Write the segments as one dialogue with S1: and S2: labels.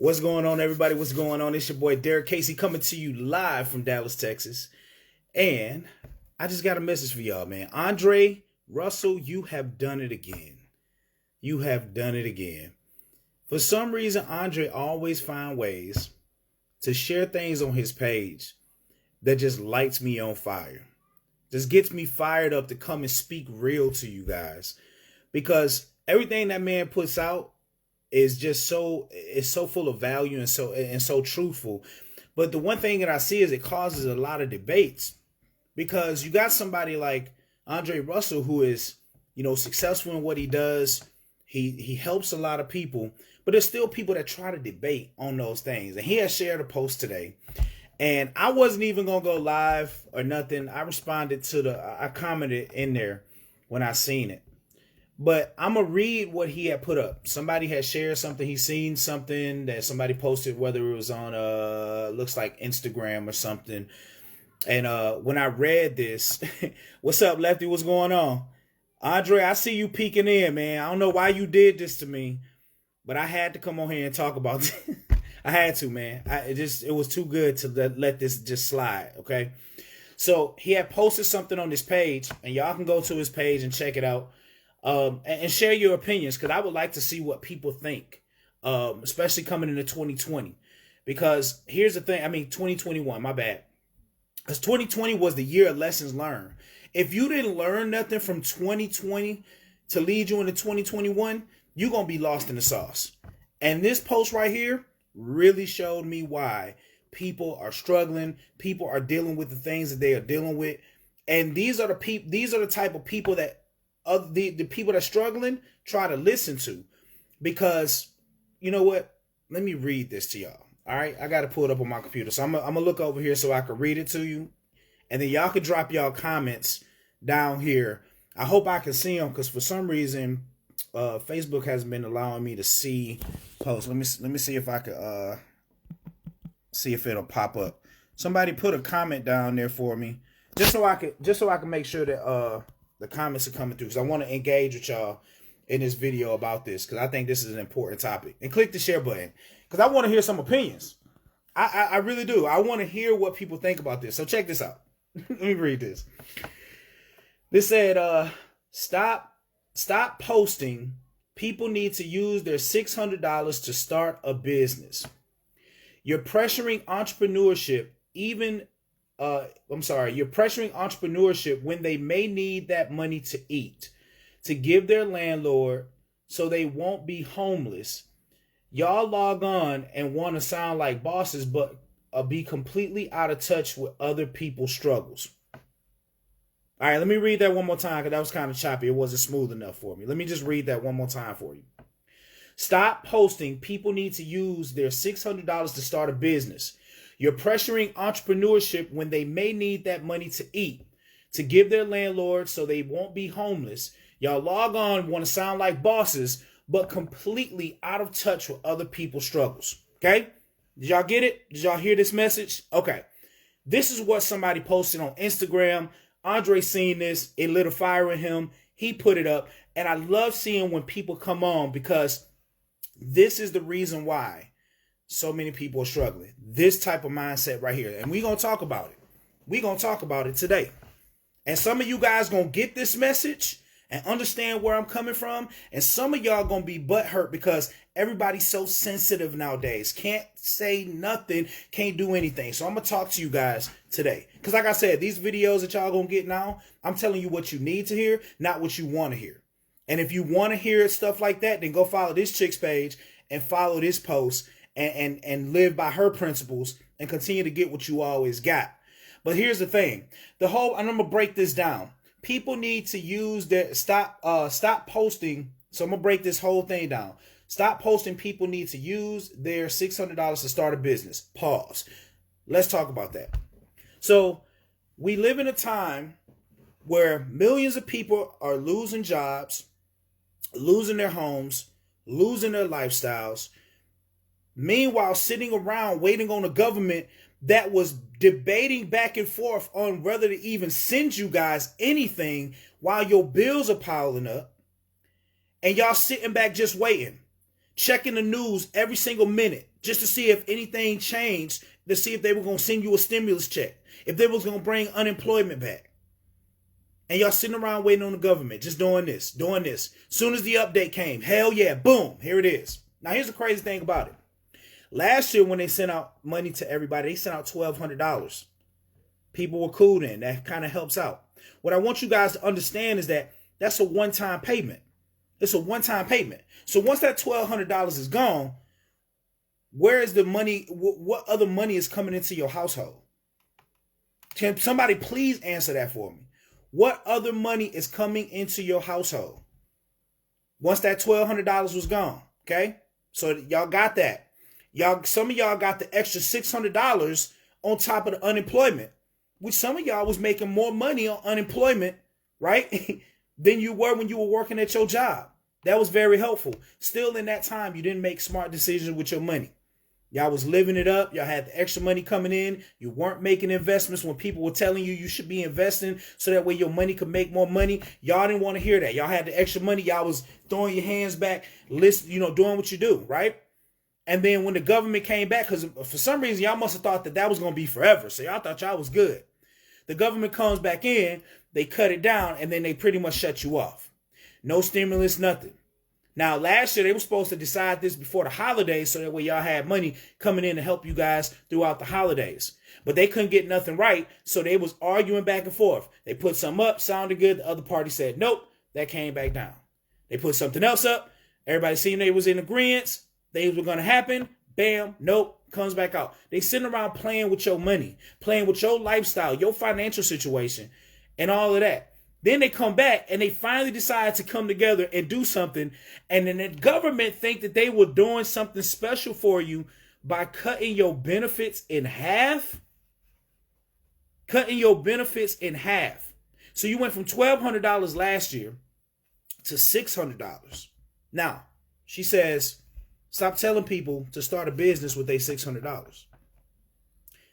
S1: What's going on, everybody? What's going on? It's your boy Derrick Casey coming to you live from Dallas, Texas. And I just got a message for y'all, man. Aundray Russell, you have done it again. You have done it again. For some reason, Aundray always finds ways to share things on his page that just lights me on fire. Just gets me fired up to come and speak real to you guys. Because everything that man puts out is just so full of value and so truthful. But the one thing that I see is it causes a lot of debates, because you got somebody like Aundray Russell who is, successful in what he does. He helps a lot of people, but there's still people that try to debate on those things. And he has shared a post today, and I wasn't even gonna go live or nothing. I commented in there when I seen it. But I'm going to read what he had put up. Somebody had shared something. He seen something that somebody posted, whether it was on, looks like Instagram or something. And when I read this, what's up, Lefty? What's going on? Aundray, I see you peeking in, man. I don't know why you did this to me, but I had to come on here and talk about it. I had to, man. It was too good to let this just slide, okay? So he had posted something on this page, and y'all can go to his page and check it out. And share your opinions, because I would like to see what people think, especially coming into 2020. Because here's the thing, 2021, my bad. Because 2020 was the year of lessons learned. If you didn't learn nothing from 2020 to lead you into 2021, you're going to be lost in the sauce. And this post right here really showed me why people are struggling. People are dealing with the things that they are dealing with. And these are the type of people that the people that are struggling try to listen to. Because, you know what? Let me read this to y'all. All right, I got to pull it up on my computer. So I'm gonna look over here so I can read it to you. And then y'all can drop y'all comments down here. I hope I can see them, because for some reason, Facebook hasn't been allowing me to see posts. Let me see if I could see if it'll pop up. Somebody put a comment down there for me, just so I can make sure that the comments are coming through, because I want to engage with y'all in this video about this, because I think this is an important topic. And click the share button, because I want to hear some opinions. I really do. I want to hear what people think about this. So check this out. Let me read this. This said, stop posting. People need to use their $600 to start a business. You're pressuring entrepreneurship you're pressuring entrepreneurship when they may need that money to eat, to give their landlord so they won't be homeless. Y'all log on and want to sound like bosses, but be completely out of touch with other people's struggles. All right, let me read that one more time, because that was kind of choppy. It wasn't smooth enough for me. Let me just read that one more time for you. Stop posting. People need to use their $600 to start a business. You're pressuring entrepreneurship when they may need that money to eat, to give their landlord so they won't be homeless. Y'all log on, want to sound like bosses, but completely out of touch with other people's struggles. Okay? Did y'all get it? Did y'all hear this message? Okay. This is what somebody posted on Instagram. Aundray seen this. It lit a fire in him. He put it up. And I love seeing when people come on, because this is the reason why so many people are struggling. This type of mindset right here. And we're going to talk about it. We're going to talk about it today. And some of you guys going to get this message and understand where I'm coming from. And some of y'all going to be butthurt, because everybody's so sensitive nowadays. Can't say nothing. Can't do anything. So I'm going to talk to you guys today. Because like I said, these videos that y'all going to get now, I'm telling you what you need to hear, not what you want to hear. And if you want to hear stuff like that, then go follow this chick's page and follow this post. And live by her principles and continue to get what you always got. But here's the thing. And I'm going to break this down. People need to use their stop posting. So I'm going to break this whole thing down. Stop posting. People need to use their $600 to start a business. Pause. Let's talk about that. So we live in a time where millions of people are losing jobs, losing their homes, losing their lifestyles. Meanwhile, sitting around waiting on a government that was debating back and forth on whether to even send you guys anything while your bills are piling up. And y'all sitting back just waiting, checking the news every single minute, just to see if anything changed, to see if they were going to send you a stimulus check, if they was going to bring unemployment back. And y'all sitting around waiting on the government, just doing this, doing this. Soon as the update came, hell yeah, boom, here it is. Now, here's the crazy thing about it. Last year, when they sent out money to everybody, they sent out $1,200. People were cool then. That kind of helps out. What I want you guys to understand is that that's a one-time payment. It's a one-time payment. So once that $1,200 is gone, where is the money? What other money is coming into your household? Can somebody please answer that for me? What other money is coming into your household once that $1,200 was gone? Okay, so y'all got that. Some of y'all got the extra $600 on top of the unemployment, which some of y'all was making more money on unemployment, right, than you were when you were working at your job. That was very helpful. Still, in that time, you didn't make smart decisions with your money. Y'all was living it up. Y'all had the extra money coming in. You weren't making investments when people were telling you should be investing so that way your money could make more money. Y'all didn't want to hear that. Y'all had the extra money. Y'all was throwing your hands back, doing what you do, right? And then when the government came back, because for some reason, y'all must have thought that was going to be forever. So y'all thought y'all was good. The government comes back in, they cut it down, and then they pretty much shut you off. No stimulus, nothing. Now, last year, they were supposed to decide this before the holidays so that way y'all had money coming in to help you guys throughout the holidays. But they couldn't get nothing right, so they was arguing back and forth. They put something up, sounded good. The other party said, nope, that came back down. They put something else up. Everybody seen they was in agreement. Things were going to happen. Bam, nope, comes back out. They sitting around playing with your money, playing with your lifestyle, your financial situation, and all of that. Then they come back and they finally decide to come together and do something. And then the government think that they were doing something special for you by cutting your benefits in half. Cutting your benefits in half. So you went from $1,200 last year to $600. Now, she says, stop telling people to start a business with their $600.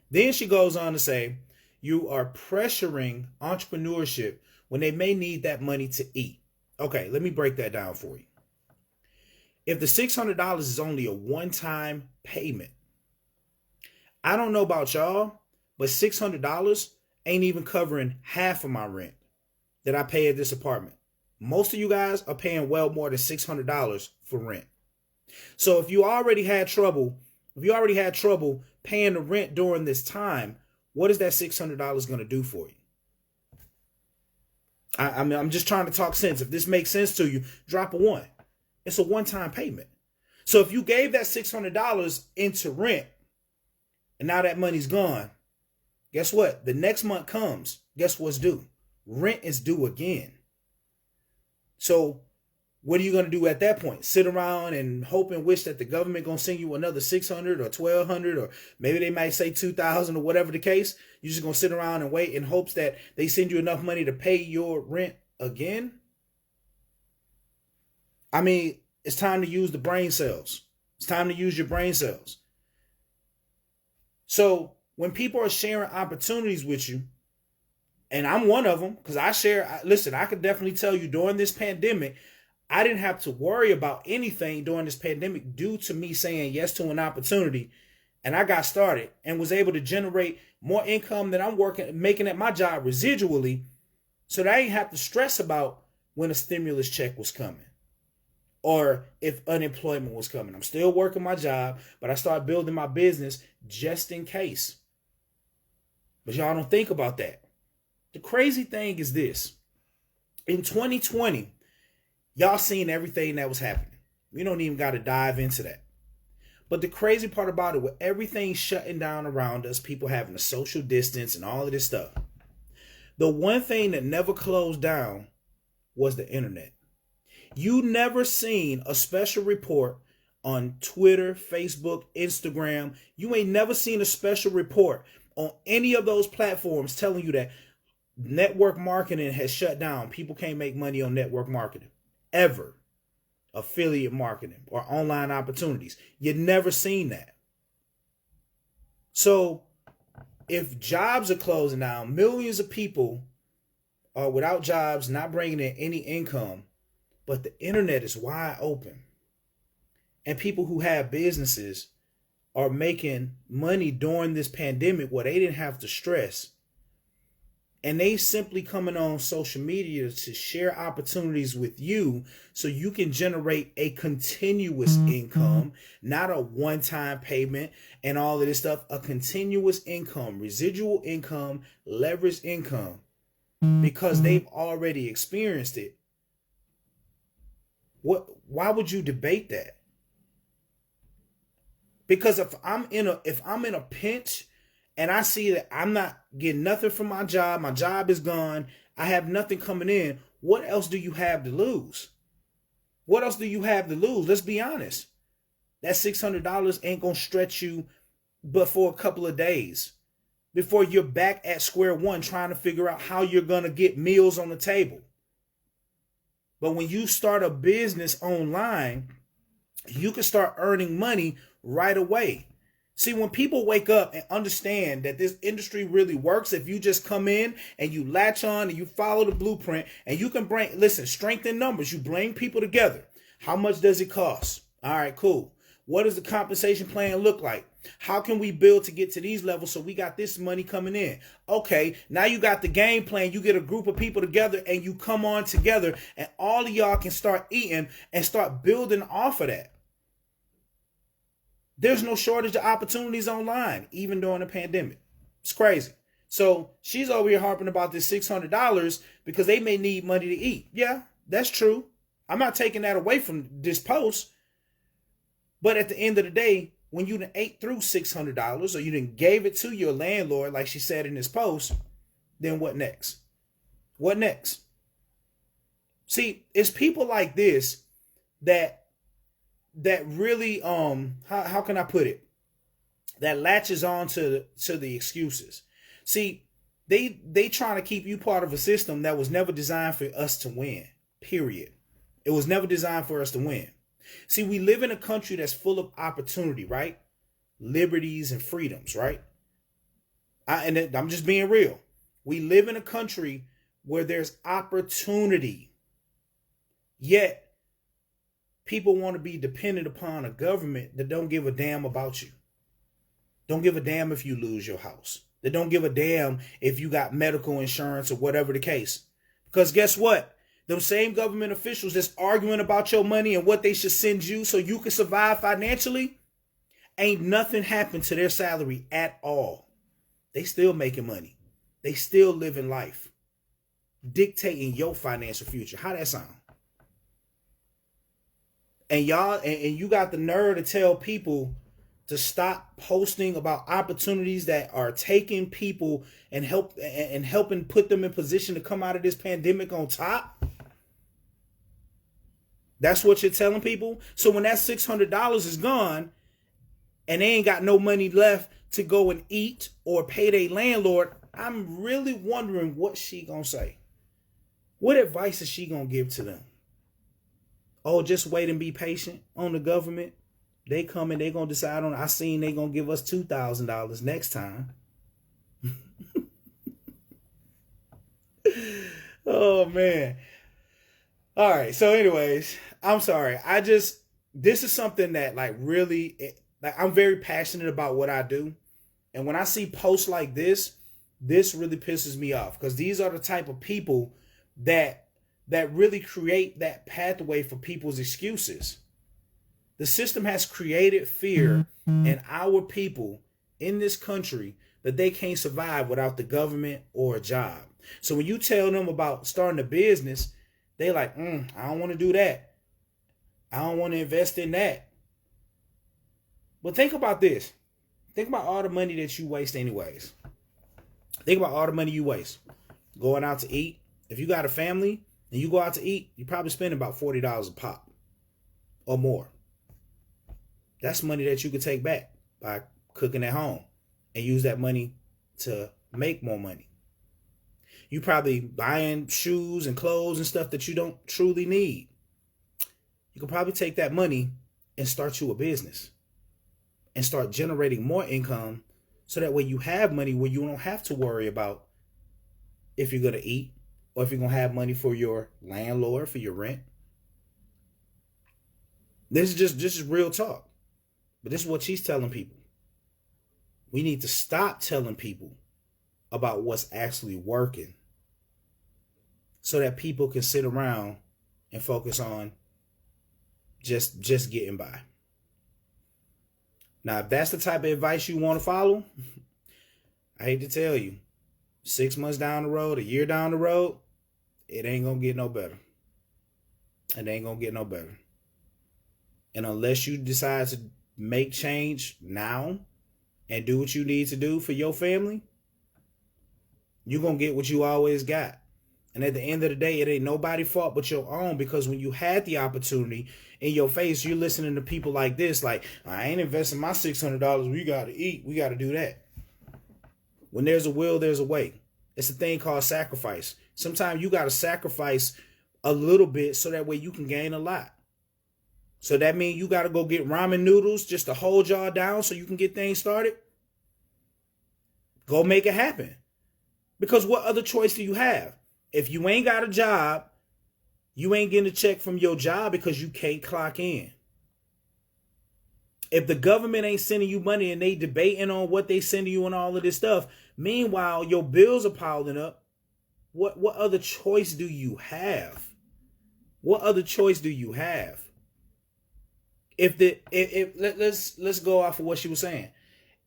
S1: Then she goes on to say, you are pressuring entrepreneurship when they may need that money to eat. Okay, let me break that down for you. If the $600 is only a one-time payment, I don't know about y'all, but $600 ain't even covering half of my rent that I pay at this apartment. Most of you guys are paying well more than $600 for rent. So if you already had trouble paying the rent during this time, what is that $600 going to do for you? I'm just trying to talk sense. If this makes sense to you, drop a 1. It's a one-time payment. So if you gave that $600 into rent and now that money's gone, guess what? The next month comes. Guess what's due? Rent is due again. So what are you going to do at that point? Sit around and hope and wish that the government going to send you another $600 or $1,200 or maybe they might say $2,000 or whatever the case. You're just going to sit around and wait in hopes that they send you enough money to pay your rent again? I mean, it's time to use the brain cells. It's time to use your brain cells. So when people are sharing opportunities with you, and I'm one of them because I could definitely tell you during this pandemic, I didn't have to worry about anything during this pandemic due to me saying yes to an opportunity. And I got started and was able to generate more income than I'm making at my job residually. So that I didn't have to stress about when a stimulus check was coming or if unemployment was coming. I'm still working my job, but I started building my business just in case. But y'all don't think about that. The crazy thing is this. In 2020, y'all seen everything that was happening. We don't even got to dive into that. But the crazy part about it, with everything shutting down around us, people having a social distance and all of this stuff, the one thing that never closed down was the internet. You never seen a special report on Twitter, Facebook, Instagram. You ain't never seen a special report on any of those platforms telling you that network marketing has shut down. People can't make money on network marketing. Ever. Affiliate marketing or online opportunities. You never seen that. So if jobs are closing down, millions of people are without jobs, not bringing in any income, but the internet is wide open. And people who have businesses are making money during this pandemic where they didn't have to stress. And they simply coming on social media to share opportunities with you so you can generate a continuous income, not a one-time payment and all of this stuff, a continuous income, residual income, leveraged income, because they've already experienced it. Why would you debate that? Because if I'm in a pinch and I see that I'm not getting nothing from my job is gone, I have nothing coming in, what else do you have to lose? What else do you have to lose? Let's be honest. That $600 ain't going to stretch you but for a couple of days before you're back at square one trying to figure out how you're going to get meals on the table. But when you start a business online, you can start earning money right away. See, when people wake up and understand that this industry really works, if you just come in and you latch on and you follow the blueprint and you can strength in numbers, you bring people together. How much does it cost? All right, cool. What does the compensation plan look like? How can we build to get to these levels so we got this money coming in? Okay, now you got the game plan. You get a group of people together and you come on together and all of y'all can start eating and start building off of that. There's no shortage of opportunities online, even during the pandemic. It's crazy. So she's over here harping about this $600 because they may need money to eat. Yeah, that's true. I'm not taking that away from this post. But at the end of the day, when you done ate through $600 or you done gave it to your landlord, like she said in this post, then what next? What next? See, it's people like this that really, how can I put it? That latches on to the excuses. See, they trying to keep you part of a system that was never designed for us to win, period. It was never designed for us to win. See, we live in a country that's full of opportunity, right? Liberties and freedoms, right? I'm just being real. We live in a country where there's opportunity, yet people want to be dependent upon a government that don't give a damn about you. Don't give a damn if you lose your house. They don't give a damn if you got medical insurance or whatever the case. Because guess what? Those same government officials that's arguing about your money and what they should send you so you can survive financially, ain't nothing happened to their salary at all. They still making money. They still living life, dictating your financial future. How that sound? And y'all, and you got the nerve to tell people to stop posting about opportunities that are taking people and helping put them in position to come out of this pandemic on top. That's what you're telling people. So when that $600 is gone and they ain't got no money left to go and eat or pay their landlord, I'm really wondering what she gonna say. What advice is she gonna give to them? Oh, just wait and be patient on the government. They come and they gonna decide on. I seen they gonna give us $2,000 next time. Oh man. All right. So, anyways, I'm sorry. This is something that I'm very passionate about what I do, and when I see posts like this really pisses me off because these are the type of people that really create that pathway for people's excuses. The system has created fear in our people in this country that they can't survive without the government or a job. So when you tell them about starting a business, they like, I don't want to do that. I don't want to invest in that. But think about this. Think about all the money that you waste anyways. Think about all the money you waste. Going out to eat. If you got a family and you go out to eat, you probably spend about $40 a pop or more. That's money that you could take back by cooking at home and use that money to make more money. You probably buying shoes and clothes and stuff that you don't truly need. You could probably take that money and start you a business and start generating more income so that way you have money where you don't have to worry about if you're going to eat or if you're going to have money for your landlord, for your rent. This is real talk. But this is what she's telling people. We need to stop telling people about what's actually working so that people can sit around and focus on just getting by. Now, if that's the type of advice you want to follow, I hate to tell you, 6 months down the road, a year down the road, it ain't going to get no better. It ain't going to get no better. And unless you decide to make change now and do what you need to do for your family, you're going to get what you always got. And at the end of the day, it ain't nobody's fault but your own, because when you had the opportunity in your face, you're listening to people like this, like, I ain't investing my $600. We got to eat. We got to do that. When there's a will, there's a way. It's a thing called sacrifice. Sometimes you got to sacrifice a little bit so that way you can gain a lot. So that means you got to go get ramen noodles just to hold y'all down so you can get things started. Go make it happen. Because what other choice do you have? If you ain't got a job, you ain't getting a check from your job because you can't clock in. If the government ain't sending you money and they debating on what they sending you and all of this stuff, meanwhile, your bills are piling up, what other choice do you have? What other choice do you have? Let's go off of what she was saying.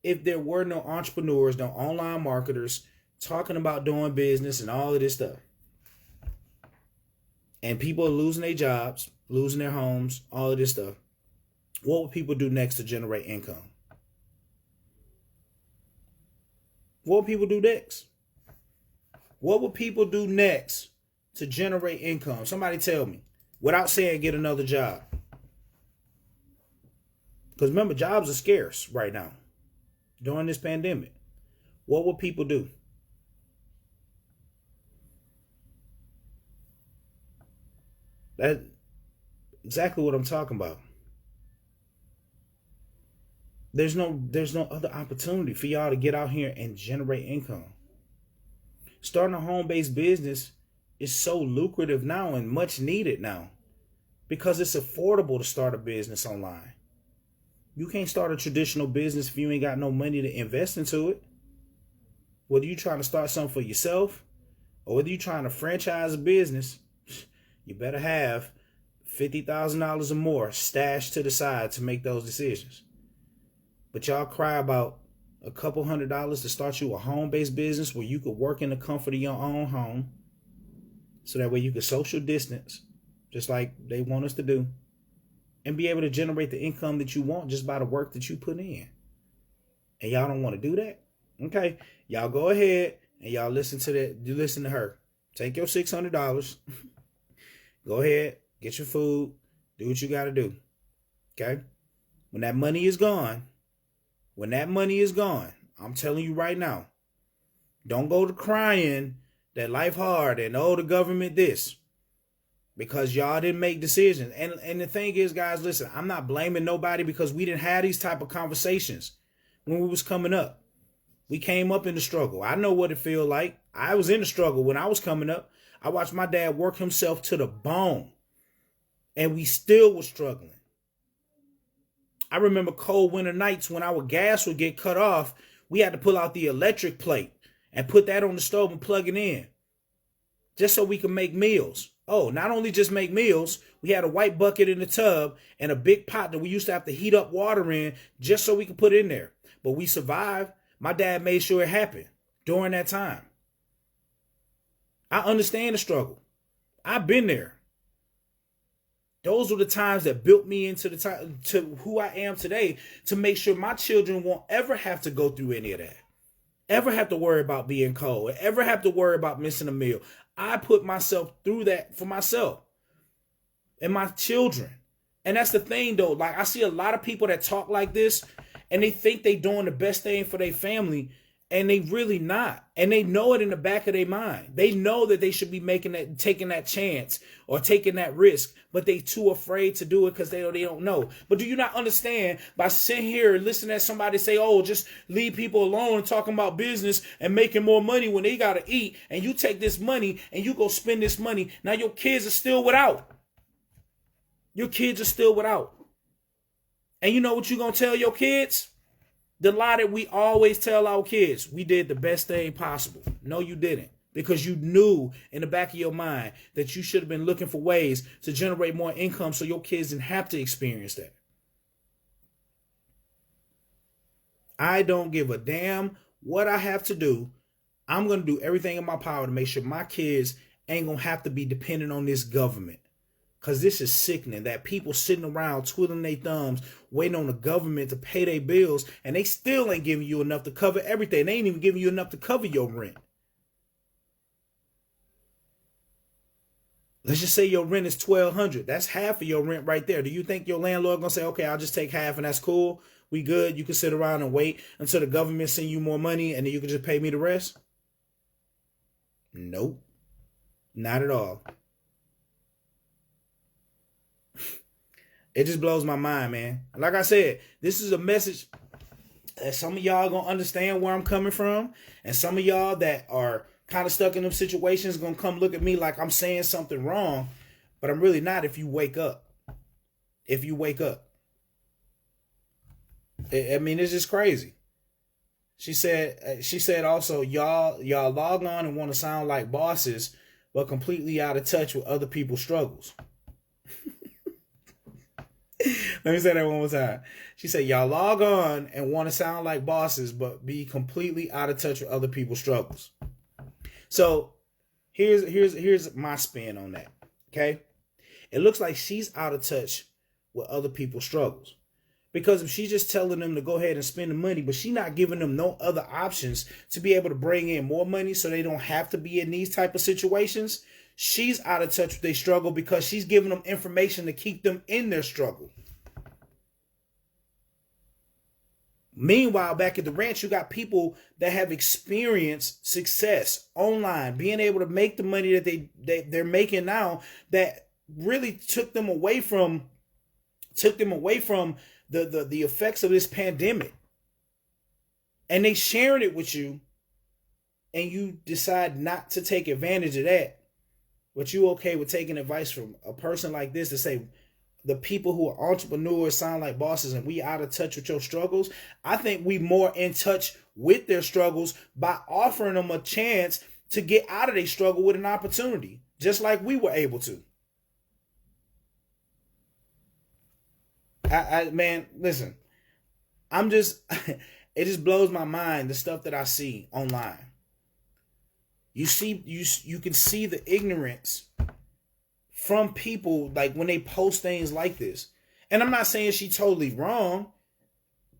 S1: If there were no entrepreneurs, no online marketers talking about doing business and all of this stuff, and people are losing their jobs, losing their homes, all of this stuff, what would people do next to generate income? What would people do next? What would people do next to generate income? Somebody tell me, without saying get another job. Because remember, jobs are scarce right now during this pandemic. What would people do? That's exactly what I'm talking about. There's no other opportunity for y'all to get out here and generate income. Starting a home-based business is so lucrative now and much needed now because it's affordable to start a business online. You can't start a traditional business if you ain't got no money to invest into it. Whether you're trying to start something for yourself or whether you're trying to franchise a business, you better have $50,000 or more stashed to the side to make those decisions. But y'all cry about a couple $100s to start you a home-based business where you could work in the comfort of your own home so that way you can social distance just like they want us to do and be able to generate the income that you want just by the work that you put in. And y'all don't want to do that? Okay, y'all go ahead and y'all listen to that. You listen to her. Take your $600. Go ahead, get your food, do what you got to do. Okay? When that money is gone, I'm telling you right now, don't go to crying that life hard and the government this. Because y'all didn't make decisions. And the thing is, guys, listen, I'm not blaming nobody because we didn't have these type of conversations when we was coming up. We came up in the struggle. I know what it feel like. I was in the struggle when I was coming up. I watched my dad work himself to the bone. And we still was struggling. I remember cold winter nights when our gas would get cut off. We had to pull out the electric plate and put that on the stove and plug it in. Just so we could make meals. Oh, not only just make meals, we had a white bucket in the tub and a big pot that we used to have to heat up water in just so we could put it in there. But we survived. My dad made sure it happened during that time. I understand the struggle. I've been there. Those were the times that built me into the time to who I am today, to make sure my children won't ever have to go through any of that. Ever have to worry about being cold, ever have to worry about missing a meal. I put myself through that for myself and my children. And that's the thing though. Like, I see a lot of people that talk like this and they think they doing the best thing for their family, and they really not. And they know it in the back of their mind. They know that they should be taking that chance or taking that risk, but they too afraid to do it because they don't know. But do you not understand, by sitting here and listening to somebody say, oh, just leave people alone and talking about business and making more money when they got to eat, and you take this money and you go spend this money, now your kids are still without. Your kids are still without. And you know what you're going to tell your kids? The lie that we always tell our kids, we did the best thing possible. No, you didn't. Because you knew in the back of your mind that you should have been looking for ways to generate more income so your kids didn't have to experience that. I don't give a damn what I have to do. I'm going to do everything in my power to make sure my kids ain't going to have to be dependent on this government. Because this is sickening that people sitting around twiddling their thumbs, waiting on the government to pay their bills, and they still ain't giving you enough to cover everything. They ain't even giving you enough to cover your rent. Let's just say your rent is $1,200. That's half of your rent right there. Do you think your landlord going to say, okay, I'll just take half and that's cool? We good? You can sit around and wait until the government send you more money and then you can just pay me the rest? Nope. Not at all. It just blows my mind, man. Like I said, this is a message that some of y'all gonna understand where I'm coming from. And some of y'all that are kind of stuck in them situations gonna come look at me like I'm saying something wrong. But I'm really not if you wake up. If you wake up. I mean, it's just crazy. She said also, y'all log on and want to sound like bosses, but completely out of touch with other people's struggles. Let me say that one more time. She said, y'all log on and want to sound like bosses, but be completely out of touch with other people's struggles. So here's my spin on that. Okay. It looks like she's out of touch with other people's struggles. Because if she's just telling them to go ahead and spend the money, but she's not giving them no other options to be able to bring in more money so they don't have to be in these type of situations, she's out of touch with their struggle because she's giving them information to keep them in their struggle. Meanwhile, back at the ranch, you got people that have experienced success online, being able to make the money that they're making now that really took them away from the effects of this pandemic. And they sharing it with you, and you decide not to take advantage of that. But you okay with taking advice from a person like this to say the people who are entrepreneurs sound like bosses and we out of touch with your struggles? I think we more in touch with their struggles by offering them a chance to get out of their struggle with an opportunity, just like we were able to. Man, listen, it just blows my mind, the stuff that I see online. You can see the ignorance from people, like when they post things like this. And I'm not saying she's totally wrong,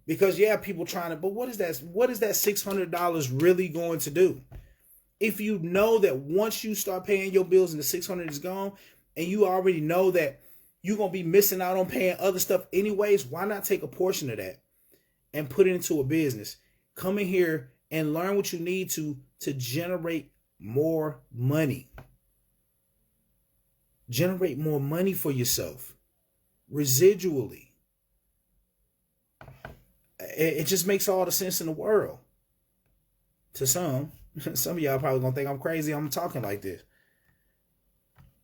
S1: because yeah, people trying to, but what is that $600 really going to do? If you know that once you start paying your bills and the $600 is gone, and you already know that you're going to be missing out on paying other stuff anyways, why not take a portion of that and put it into a business? Come in here and learn what you need to generate more money. Generate more money for yourself residually. It just makes all the sense in the world. To some of y'all probably going to think I'm crazy. I'm talking like this.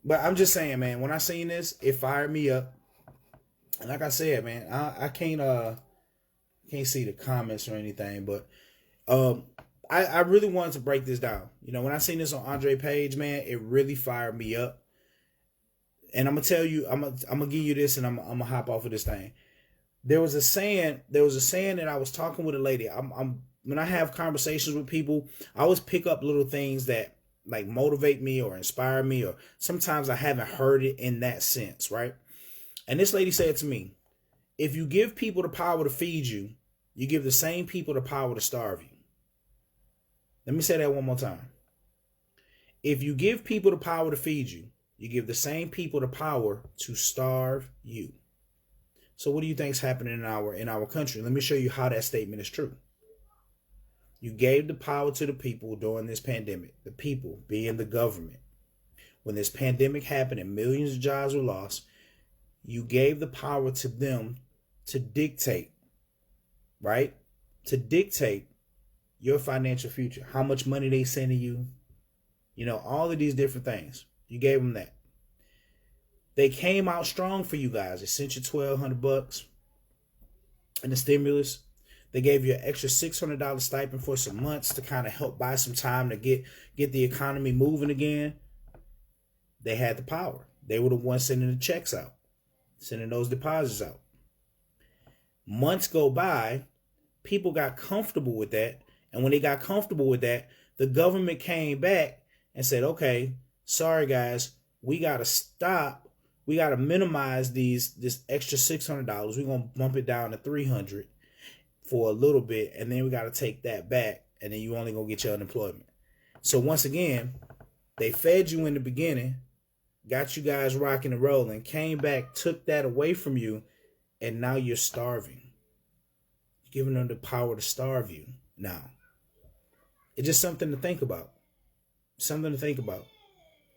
S1: But I'm just saying, man, when I seen this, it fired me up. And like I said, man, I can't see the comments or anything, but I really wanted to break this down. You know, when I seen this on Aundray page, man, it really fired me up. And I'm gonna tell you, I'm gonna give you this, and I'm gonna hop off of this thing. There was a saying that I was talking with a lady. When I have conversations with people, I always pick up little things that like motivate me or inspire me, or sometimes I haven't heard it in that sense, right? And this lady said to me, if you give people the power to feed you, you give the same people the power to starve you. Let me say that one more time. If you give people the power to feed you, you give the same people the power to starve you. So what do you think is happening in our country? Let me show you how that statement is true. You gave the power to the people during this pandemic, the people being the government. When this pandemic happened and millions of jobs were lost, you gave the power to them to dictate, right? To dictate your financial future, how much money they sending you, you know, all of these different things. You gave them that. They came out strong for you guys. They sent you $1,200 in the stimulus. They gave you an extra $600 stipend for some months to kind of help buy some time to get the economy moving again. They had the power. They were the ones sending the checks out, sending those deposits out. Months go by, people got comfortable with that. And when they got comfortable with that, the government came back and said, okay, sorry guys, we got to stop. We got to minimize this extra $600. We're going to bump it down to $300 for a little bit. And then we got to take that back. And then you only going to get your unemployment. So once again, they fed you in the beginning, got you guys rocking and rolling, came back, took that away from you. And now you're starving. You're giving them the power to starve you now. It's just something to think about. Something to think about.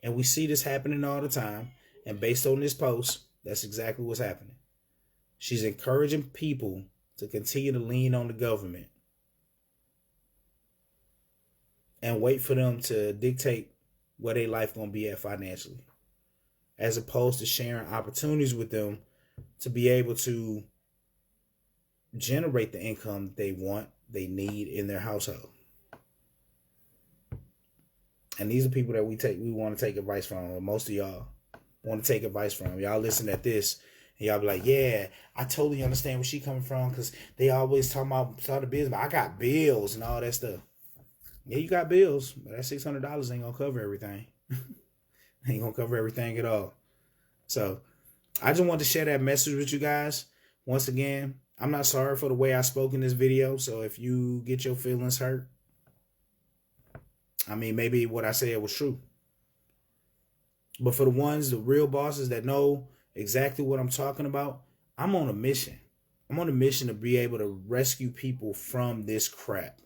S1: And we see this happening all the time. And based on this post, that's exactly what's happening. She's encouraging people to continue to lean on the government and wait for them to dictate where their life going to be at financially, as opposed to sharing opportunities with them to be able to generate the income that they want, they need in their household. And these are people that we want to take advice from, or most of y'all want to take advice from. Y'all listen at this and y'all be like, yeah, I totally understand where she coming from, because they always talking about start a business, but I got bills and all that stuff. Yeah, you got bills, but that $600 ain't gonna cover everything. Ain't gonna cover everything at all. So I just wanted to share that message with you guys. Once again, I'm not sorry for the way I spoke in this video. So if you get your feelings hurt, I mean, maybe what I said was true. But for the ones, the real bosses that know exactly what I'm talking about, I'm on a mission. I'm on a mission to be able to rescue people from this crap.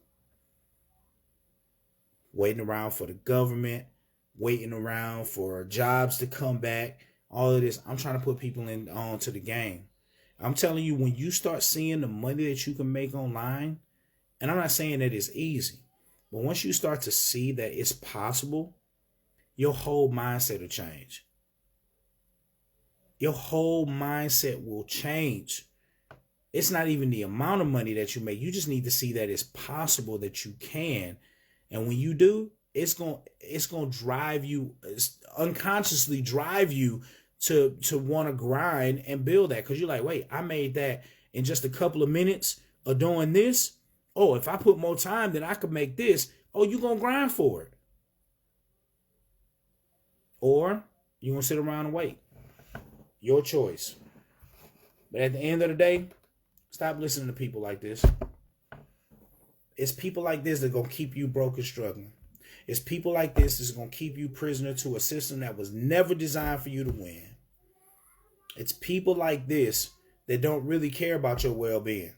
S1: Waiting around for the government, waiting around for jobs to come back, all of this. I'm trying to put people onto the game. I'm telling you, when you start seeing the money that you can make online, and I'm not saying that it's easy, but once you start to see that it's possible, your whole mindset will change. Your whole mindset will change. It's not even the amount of money that you make. You just need to see that it's possible, that you can. And when you do, it's going to drive you, unconsciously drive you to want to grind and build that. Because you're like, wait, I made that in just a couple of minutes of doing this. Oh, if I put more time, then I could make this. Oh, you're going to grind for it. Or you're going to sit around and wait. Your choice. But at the end of the day, stop listening to people like this. It's people like this that are going to keep you broke and struggling. It's people like this that's going to keep you prisoner to a system that was never designed for you to win. It's people like this that don't really care about your well-being.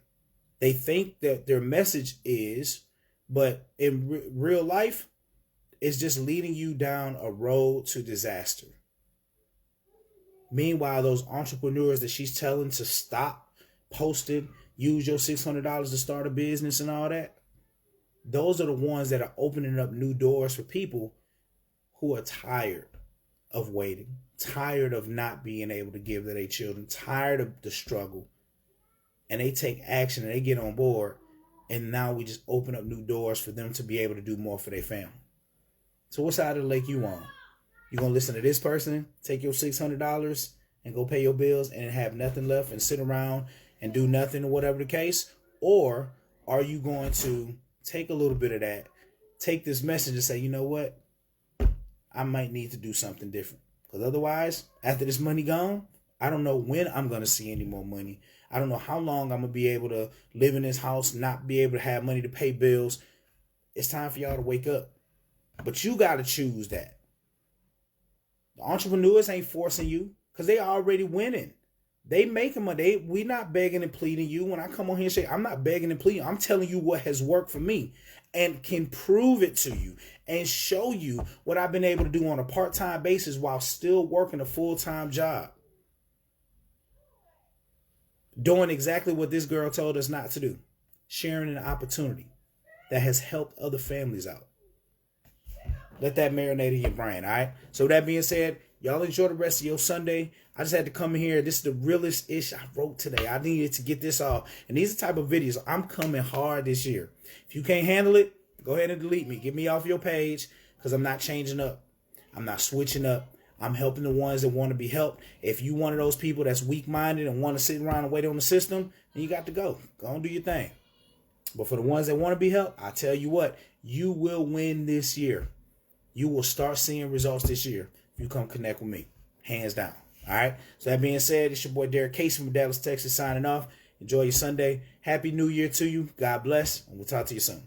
S1: They think that their message is, but in real life, it's just leading you down a road to disaster. Meanwhile, those entrepreneurs that she's telling to stop posting, use your $600 to start a business and all that, those are the ones that are opening up new doors for people who are tired of waiting, tired of not being able to give to their children, tired of the struggle. And they take action and they get on board. And now we just open up new doors for them to be able to do more for their family. So what side of the lake you on? You going to listen to this person, take your $600 and go pay your bills and have nothing left and sit around and do nothing or whatever the case? Or are you going to take a little bit of that, take this message and say, you know what? I might need to do something different. Because otherwise, after this money gone, I don't know when I'm going to see any more money. I don't know how long I'm going to be able to live in this house, not be able to have money to pay bills. It's time for y'all to wake up. But you got to choose that. The entrepreneurs ain't forcing you because they already winning. They making money. We not begging and pleading you. When I come on here and say, I'm not begging and pleading. I'm telling you what has worked for me and can prove it to you and show you what I've been able to do on a part-time basis while still working a full-time job. Doing exactly what this girl told us not to do. Sharing an opportunity that has helped other families out. Let that marinate in your brain, all right? So that being said, Y'all enjoy the rest of your Sunday. I just had to come in here. This is the realest ish I wrote today. I needed to get this off. And these are the type of videos I'm coming hard this year. If you can't handle it, go ahead and delete me. Get me off your page because I'm not changing up. I'm not switching up. I'm helping the ones that want to be helped. If you one of those people that's weak-minded and want to sit around and wait on the system, then you got to go. Go and do your thing. But for the ones that want to be helped, I tell you what, you will win this year. You will start seeing results this year if you come connect with me. Hands down. All right? So that being said, it's your boy Derrick Casey from Dallas, Texas signing off. Enjoy your Sunday. Happy New Year to you. God bless. And we'll talk to you soon.